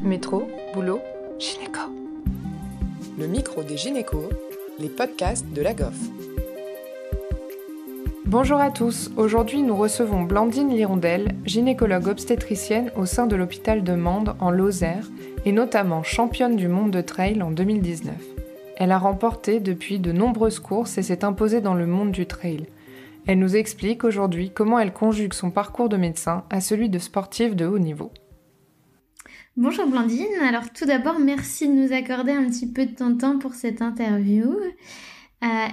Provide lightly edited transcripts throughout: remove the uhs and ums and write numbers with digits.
Métro, boulot, gynéco. Le micro des gynécos, les podcasts de la GOF. Bonjour à tous, aujourd'hui nous recevons Blandine Lirondelle, gynécologue obstétricienne au sein de l'hôpital de Mende en Lozère et notamment championne du monde de trail en 2019. Elle a remporté depuis de nombreuses courses et s'est imposée dans le monde du trail. Elle nous explique aujourd'hui comment elle conjugue son parcours de médecin à celui de sportive de haut niveau. Bonjour Blandine, alors tout d'abord merci de nous accorder un petit peu de ton temps pour cette interview.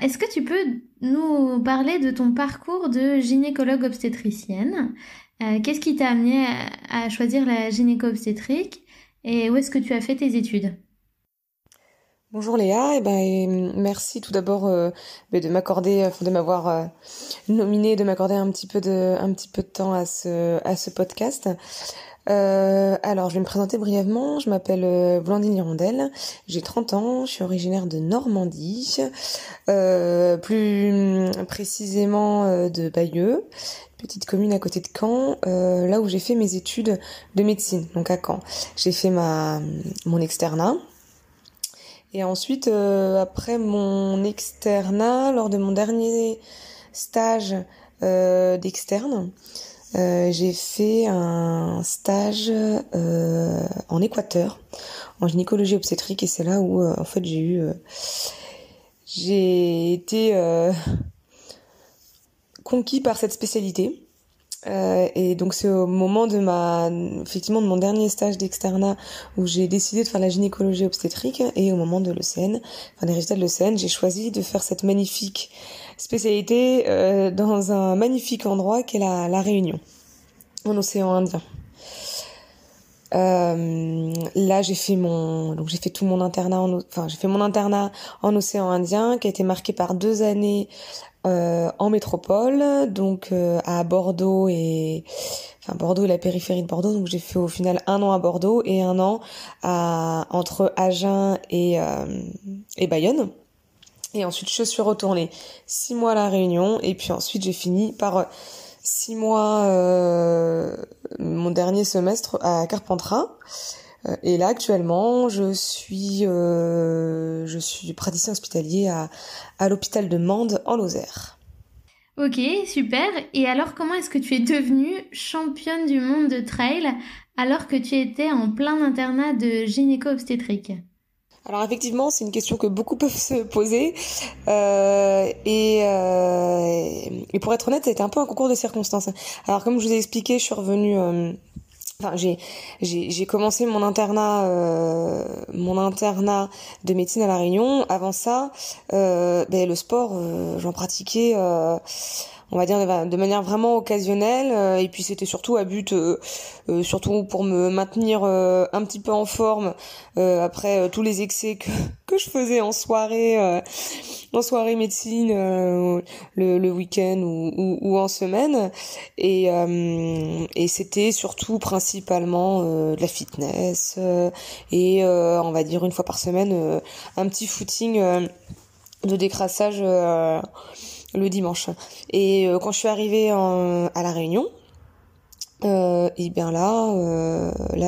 Est-ce que tu peux nous parler de ton parcours de gynécologue obstétricienne ? Qu'est-ce qui t'a amené à choisir la gynéco-obstétrique et où est-ce que tu as fait tes études ? Bonjour Léa, merci tout d'abord de m'accorder, de m'avoir nominée, de m'accorder un petit peu de temps à ce podcast. Alors, je vais me présenter brièvement. Je m'appelle Blandine Lirondelle, j'ai 30 ans, je suis originaire de Normandie, plus précisément de Bayeux, petite commune à côté de Caen, là où j'ai fait mes études de médecine, donc à Caen. J'ai fait mon externat. Et ensuite, après mon externat, lors de mon dernier stage d'externe, j'ai fait un stage en Équateur, en gynécologie obstétrique, et c'est là où en fait j'ai été conquis par cette spécialité. Et donc c'est au moment de mon dernier stage d'externat où j'ai décidé de faire la gynécologie obstétrique, et au moment de l'ECN, des résultats de l'ECN, j'ai choisi de faire cette magnifique spécialité dans un magnifique endroit qu'est la Réunion, en océan Indien. Là j'ai fait tout mon internat j'ai fait mon internat en océan Indien, qui a été marqué par 2 années en métropole, donc à Bordeaux Bordeaux et la périphérie de Bordeaux. Donc j'ai fait au final 1 an à Bordeaux et 1 an entre Agen et Bayonne. Et ensuite je suis retournée 6 mois à la Réunion, et puis ensuite j'ai fini par 6 mois mon dernier semestre à Carpentras. Et là actuellement je suis praticien hospitalier à l'hôpital de Mende en Lozère. Ok, super. Et alors comment est-ce que tu es devenue championne du monde de trail alors que tu étais en plein internat de gynéco-obstétrique ? Alors effectivement, c'est une question que beaucoup peuvent se poser, et pour être honnête, ça a été un peu un concours de circonstances. Alors comme je vous ai expliqué, je suis revenue. J'ai commencé mon internat de médecine à La Réunion. Avant ça, le sport, j'en pratiquais, on va dire de manière vraiment occasionnelle, et puis c'était surtout à but, surtout pour me maintenir un petit peu en forme après tous les excès que je faisais en soirée médecine, le week-end ou en semaine, et c'était surtout principalement de la fitness, et on va dire 1 fois par semaine un petit footing de décrassage le dimanche. Et quand je suis arrivée à La Réunion, là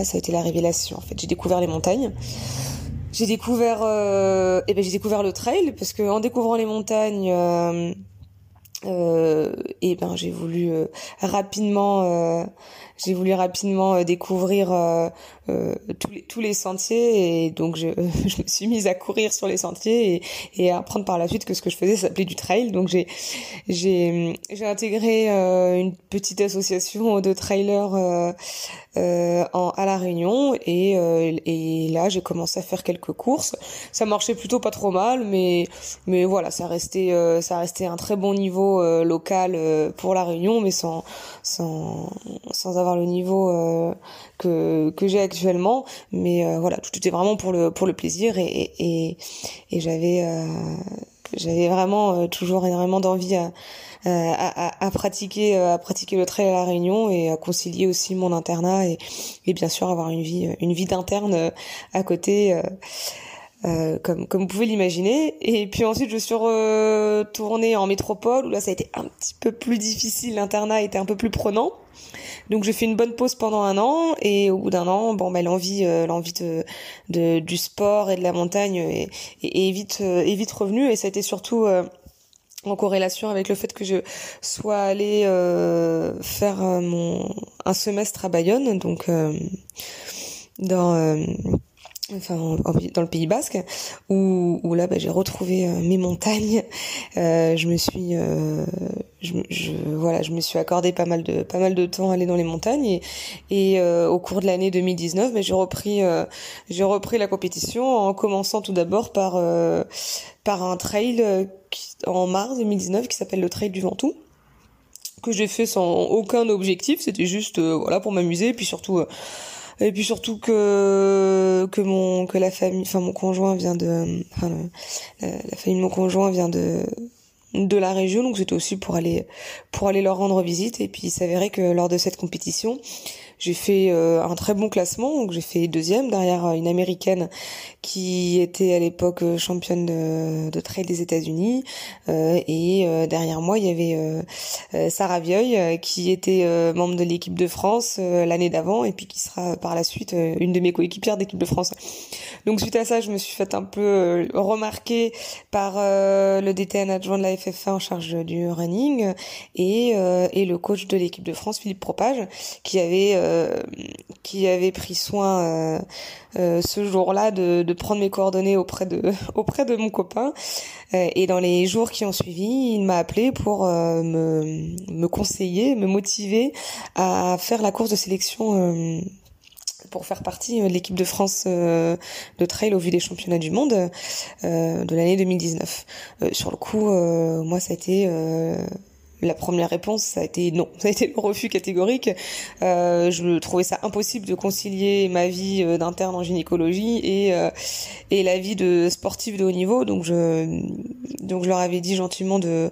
ça a été la révélation. En fait, j'ai découvert les montagnes. J'ai découvert le trail, parce que en découvrant les montagnes, j'ai voulu rapidement découvrir tous les sentiers, et donc je me suis mise à courir sur les sentiers et à apprendre par la suite que ce que je faisais s'appelait du trail. Donc j'ai intégré une petite association de trailers à La Réunion, et là j'ai commencé à faire quelques courses. Ça marchait plutôt pas trop mal, mais voilà, ça restait un très bon niveau local pour La Réunion, mais sans avoir le niveau que j'ai actuellement. Mais voilà, tout était vraiment pour le plaisir, et j'avais vraiment toujours énormément d'envie à pratiquer le trail à La Réunion, et à concilier aussi mon internat et bien sûr avoir une vie d'interne à côté, comme vous pouvez l'imaginer. Et puis ensuite je suis retournée en métropole, où là ça a été un petit peu plus difficile, l'internat était un peu plus prenant. Donc j'ai fait une bonne pause pendant 1 an et au bout d'1 an, l'envie du sport et de la montagne est vite revenue, et ça a été surtout en corrélation avec le fait que je sois allée faire un semestre à Bayonne, donc dans le Pays Basque, où là j'ai retrouvé mes montagnes. Je me suis accordé pas mal de temps à aller dans les montagnes, et au cours de l'année 2019, j'ai repris la compétition, en commençant tout d'abord par un trail en mars 2019 qui s'appelle le Trail du Ventoux, que j'ai fait sans aucun objectif, c'était juste pour m'amuser, et puis surtout que la famille, mon conjoint vient la famille de mon conjoint vient de la région, donc c'était aussi pour aller leur rendre visite. Et puis il s'avérait que lors de cette compétition, j'ai fait un très bon classement, donc j'ai fait 2e derrière une américaine qui était à l'époque championne de trail des États-Unis, et derrière moi il y avait Sarah Vieuil, qui était membre de l'équipe de France l'année d'avant, et puis qui sera par la suite une de mes coéquipières d'équipe de France. Donc suite à ça, je me suis fait un peu remarquer par le DTN adjoint de la FFA en charge du running, et le coach de l'équipe de France, Philippe Propage, qui avait pris soin ce jour-là de prendre mes coordonnées auprès de mon copain, et dans les jours qui ont suivi, il m'a appelé pour me conseiller, me motiver à faire la course de sélection pour faire partie de l'équipe de France de trail au vu des championnats du monde de l'année 2019. Sur le coup, moi ça a été la première réponse, ça a été non. Ça a été le refus catégorique. Je trouvais ça impossible de concilier ma vie d'interne en gynécologie et la vie de sportive de haut niveau. Donc je leur avais dit gentiment de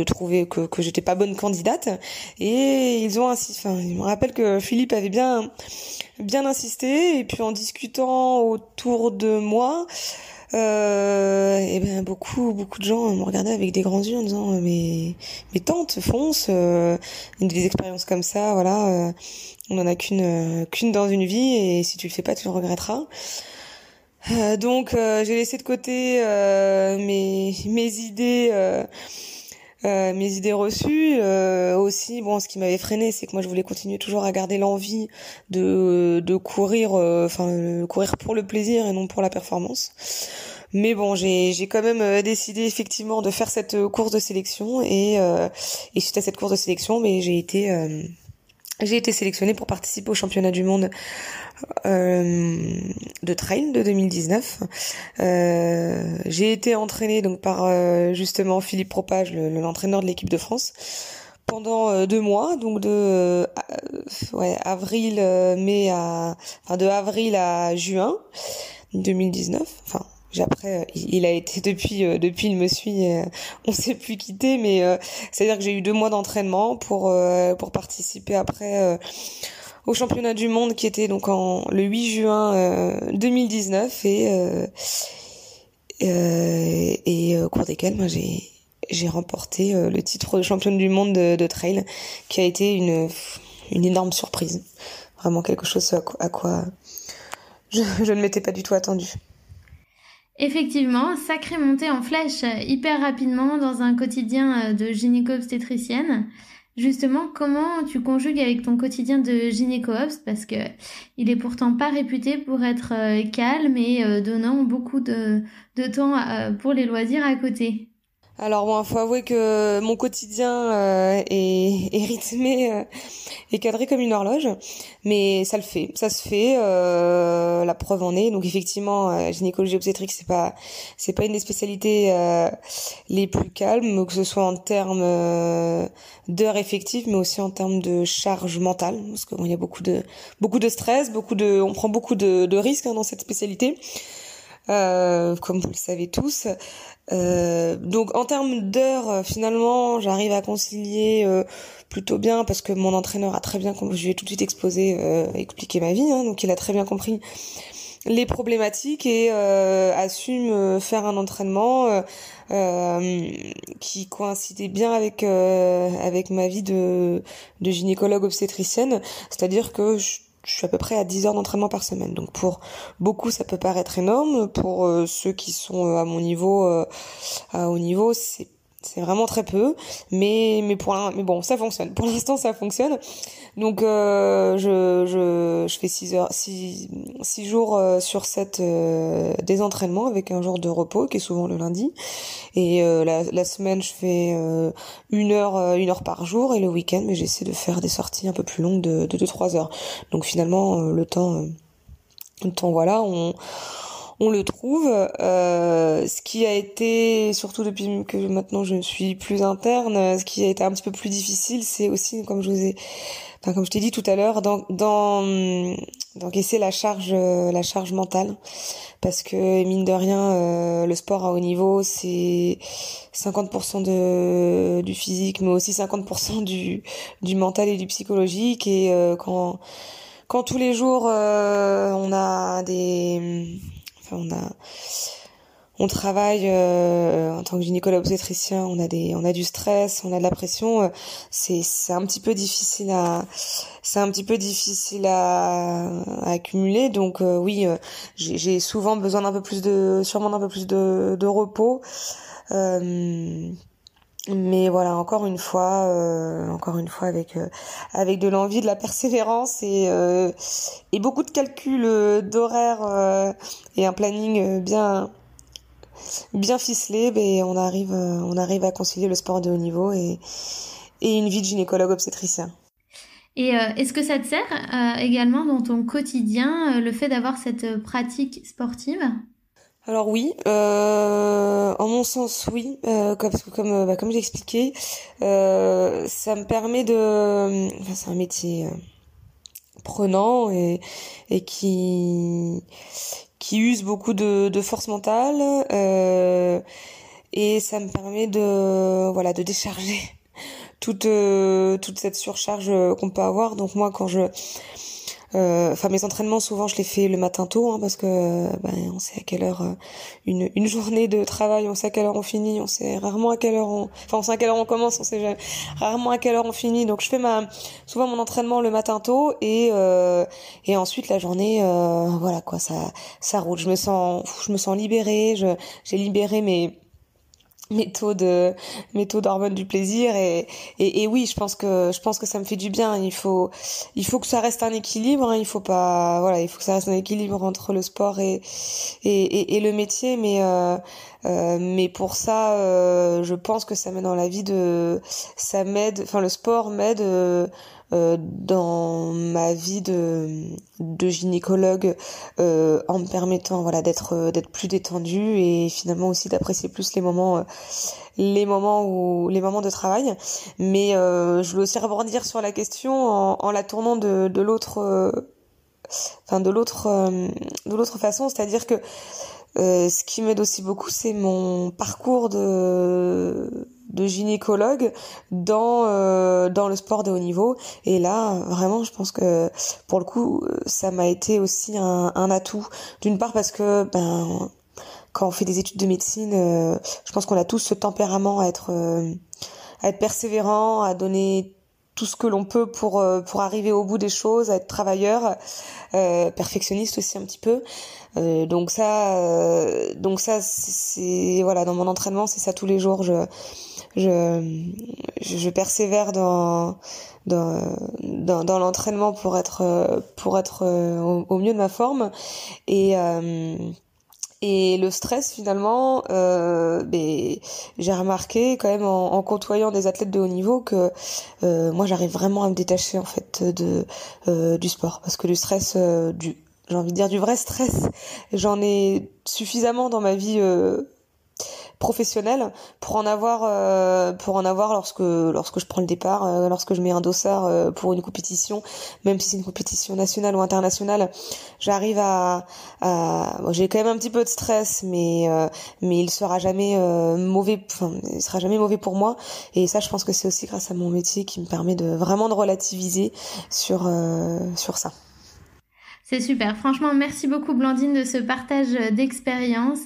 trouver que j'étais pas bonne candidate. Et ils ont insisté. Enfin, je me rappelle que Philippe avait bien insisté. Et puis en discutant autour de moi, beaucoup de gens me regardaient avec des grands yeux en disant mais tente, fonce, des expériences comme ça, on en a qu'une dans une vie, et si tu le fais pas, tu le regretteras. Donc j'ai laissé de côté mes idées reçues. Aussi, ce qui m'avait freiné, c'est que moi je voulais continuer toujours à garder l'envie de courir, courir pour le plaisir et non pour la performance. Mais bon, j'ai quand même décidé effectivement de faire cette course de sélection, et suite à cette course de sélection, j'ai été sélectionnée pour participer au championnat du monde de trail de 2019. J'ai été entraînée donc par justement Philippe Propage, l'entraîneur de l'équipe de France, pendant 2 mois, donc de avril à juin 2019. Après, il a été depuis il me suit, on s'est plus quitté, mais c'est-à-dire que j'ai eu 2 mois d'entraînement pour participer après au championnat du monde qui était donc le 8 juin 2019, et au cours desquels j'ai remporté le titre de championne du monde de trail, qui a été une énorme surprise, vraiment quelque chose à quoi je ne m'étais pas du tout attendue. Effectivement, sacrée montée en flèche hyper rapidement dans un quotidien de gynéco-obstétricienne. Justement, comment tu conjugues avec ton quotidien de gynéco-obst, parce que il est pourtant pas réputé pour être calme et donnant beaucoup de temps pour les loisirs à côté. Alors faut avouer que mon quotidien est rythmé et cadré comme une horloge, mais ça se fait. La preuve en est. Donc effectivement, gynécologie obstétrique, c'est pas une des spécialités les plus calmes, que ce soit en termes d'heures effectives, mais aussi en termes de charge mentale, parce que il y a beaucoup de stress, on prend beaucoup de risques dans cette spécialité. Comme vous le savez tous. Donc en termes d'heures, finalement, j'arrive à concilier plutôt bien, parce que mon entraîneur a très bien compris, je lui ai tout de suite expliqué ma vie, donc il a très bien compris les problématiques et assume faire un entraînement qui coïncidait bien avec ma vie de gynécologue obstétricienne, c'est-à-dire que je suis à peu près à 10 heures d'entraînement par semaine. Donc pour beaucoup, ça peut paraître énorme. Pour ceux qui sont à mon niveau, à haut niveau, c'est vraiment très peu. Mais bon, ça fonctionne. Pour l'instant, ça fonctionne. Donc je fais 6 jours sur 7 des entraînements avec un jour de repos qui est souvent le lundi. Et la semaine, je fais 1 heure par jour, et le week-end, mais j'essaie de faire des sorties un peu plus longues de 2-3 heures. Donc finalement, le temps voilà, on le trouve. Ce qui a été, surtout depuis que maintenant je ne suis plus interne, ce qui a été un petit peu plus difficile, c'est aussi, comme je t'ai dit tout à l'heure, d'encaisser la charge mentale, parce que mine de rien, le sport à haut niveau, c'est 50% du physique, mais aussi 50% du mental et du psychologique. Et quand tous les jours on travaille en tant que gynécologue obstétricien, on a du stress, on a de la pression, c'est un petit peu difficile à accumuler. Donc oui, j'ai souvent besoin d'un peu plus de repos. Mais voilà, encore une fois avec de l'envie, de la persévérance et beaucoup de calculs d'horaires et un planning bien ficelé, on arrive à concilier le sport de haut niveau et une vie de gynécologue obstétricien. Et est-ce que ça te sert également dans ton quotidien, le fait d'avoir cette pratique sportive ? Alors oui, en mon sens oui, comme j'ai expliqué, ça me permet c'est un métier prenant et qui use beaucoup de force mentale, et ça me permet de décharger toute cette surcharge qu'on peut avoir. Donc moi, quand mes entraînements, souvent je les fais le matin tôt, parce que on sait à quelle heure une journée de travail, on sait à quelle heure on finit, on sait rarement à quelle heure on sait à quelle heure on commence, on sait rarement à quelle heure on finit. Donc je fais souvent mon entraînement le matin tôt, et ensuite la journée, voilà quoi, ça roule. Je me sens libérée, j'ai libéré mes taux d'hormones du plaisir, et oui, je pense que ça me fait du bien. Il faut que ça reste un équilibre, il faut que ça reste un équilibre entre le sport et le métier, mais pour ça, je pense que ça m'aide dans la vie le sport m'aide dans ma vie de gynécologue, en me permettant d'être plus détendue, et finalement aussi d'apprécier plus les moments de travail. Mais je voulais aussi rebondir sur la question en la tournant de l'autre façon, c'est-à-dire que ce qui m'aide aussi beaucoup, c'est mon parcours de gynécologue dans le sport de haut niveau. Et là, vraiment, je pense que pour le coup, ça m'a été aussi un atout. D'une part parce que quand on fait des études de médecine, je pense qu'on a tous ce tempérament à être persévérant, à donner tout ce que l'on peut pour arriver au bout des choses, à être travailleur, perfectionniste aussi un petit peu. Donc ça c'est dans mon entraînement, c'est ça tous les jours. Je persévère dans l'entraînement pour être au mieux de ma forme, et le stress, finalement, j'ai remarqué quand même en côtoyant des athlètes de haut niveau que moi j'arrive vraiment à me détacher en fait du sport, parce que le stress, j'ai envie de dire du vrai stress, j'en ai suffisamment dans ma vie professionnelle pour en avoir lorsque je prends le départ, lorsque je mets un dossard pour une compétition, même si c'est une compétition nationale ou internationale. J'arrive j'ai quand même un petit peu de stress, mais il sera jamais mauvais pour moi, et ça, je pense que c'est aussi grâce à mon métier qui me permet de vraiment relativiser sur ça. C'est super. Franchement, merci beaucoup Blandine de ce partage d'expérience.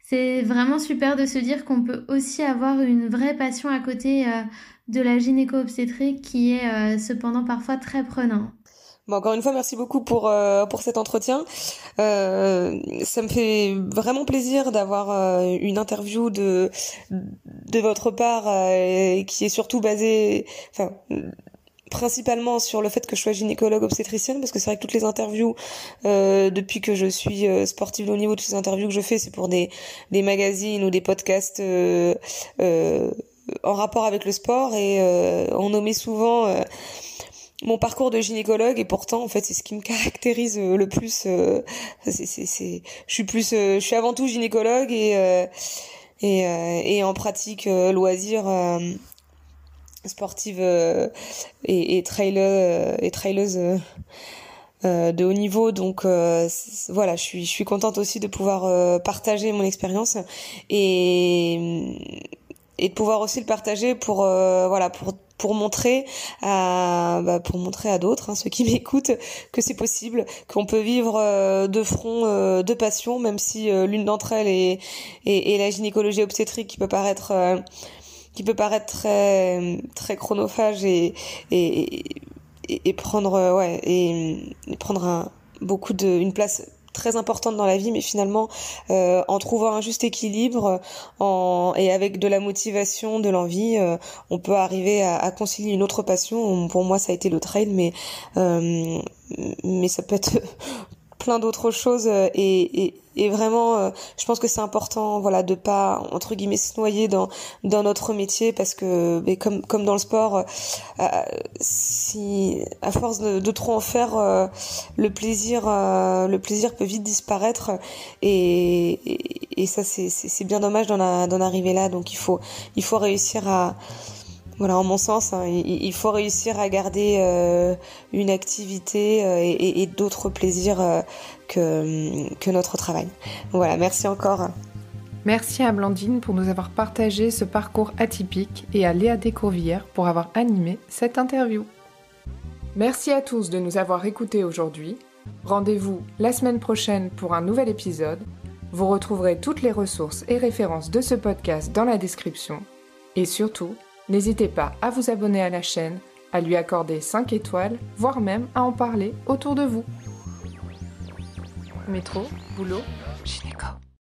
C'est vraiment super de se dire qu'on peut aussi avoir une vraie passion à côté de la gynéco-obstétrique qui est cependant parfois très prenant. Bon, encore une fois, merci beaucoup pour cet entretien. Ça me fait vraiment plaisir d'avoir une interview de votre part qui est surtout basée, enfin, principalement sur le fait que je sois gynécologue obstétricienne, parce que c'est vrai que toutes les interviews depuis que je suis sportive de haut niveau, toutes les interviews que je fais, c'est pour des magazines ou des podcasts en rapport avec le sport, et on nommait souvent mon parcours de gynécologue, et pourtant en fait c'est ce qui me caractérise le plus. Je suis avant tout gynécologue et en pratique loisir sportive et traileuse de haut niveau. Donc voilà, je suis contente aussi de pouvoir partager mon expérience et de pouvoir aussi le partager pour voilà, pour montrer à d'autres, ceux qui m'écoutent, que c'est possible, qu'on peut vivre de front deux passions, même si l'une d'entre elles est la gynécologie obstétrique, qui peut paraître très très chronophage et prendre une place très importante dans la vie, mais finalement en trouvant un juste équilibre et avec de la motivation, de l'envie, on peut arriver à concilier une autre passion. Pour moi ça a été le trail, mais ça peut être plein d'autres choses, et vraiment je pense que c'est important, voilà, de pas entre guillemets se noyer dans notre métier, parce que comme dans le sport, si à force de trop en faire, le plaisir peut vite disparaître, et ça c'est bien dommage d'en arriver là. Donc il faut réussir à, voilà, en mon sens, il faut réussir à garder une activité et d'autres plaisirs que notre travail. Voilà, merci encore. Merci à Blandine pour nous avoir partagé ce parcours atypique, et à Léa Descourvillères pour avoir animé cette interview. Merci à tous de nous avoir écoutés aujourd'hui. Rendez-vous la semaine prochaine pour un nouvel épisode. Vous retrouverez toutes les ressources et références de ce podcast dans la description. Et surtout, n'hésitez pas à vous abonner à la chaîne, à lui accorder 5 étoiles, voire même à en parler autour de vous. Métro, boulot, gynéco.